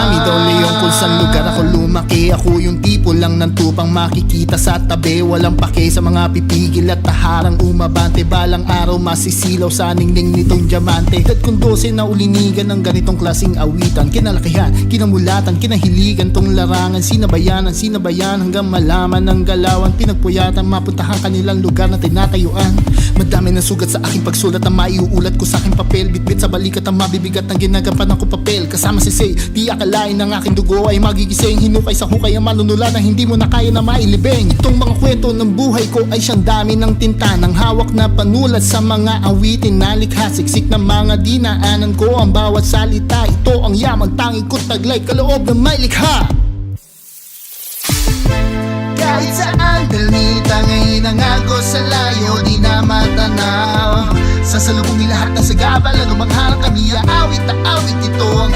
Mami daw Leon kung saan lugar ako lumaki. Ako yung tipo lang ng tupang makikita sa tabi. Walang pake sa mga pipigil at taharang umabante. Balang araw masisilaw sa ningning nitong diamante. Dad kong 12 na ulinigan ng ganitong klaseng awitan. Kinalakihan, kinamulatan, kinahiligan tong larangan. Sinabayan hanggang malaman ng galawan. Pinagpuyatan, mapuntahan kanilang lugar na tinatayuan. Madami ng sugat sa aking pagsulat na maiuulat ko sa aking papel. Bitbit sa balikat ang mabibigat ng ginagampanan ko papel. Kasama si Say, di akalain ng aking dugo ay magigising. Hinukay sa hukay ang manunulat na hindi mo na kaya na mailibing. Itong mga kwento ng buhay ko ay siyang dami ng tinta. Ng hawak na panulat sa mga awitin na likha. Siksik ng mga dinaanan ko ang bawat salita. Ito ang yaman tangi ko taglay kaloob na may likha. Kahit saan dalita ngayon ang agos sa layo di na matanaw. Sasalubungin lahat ng sagabal, ano mang harang kami aawit na awit. Ito ang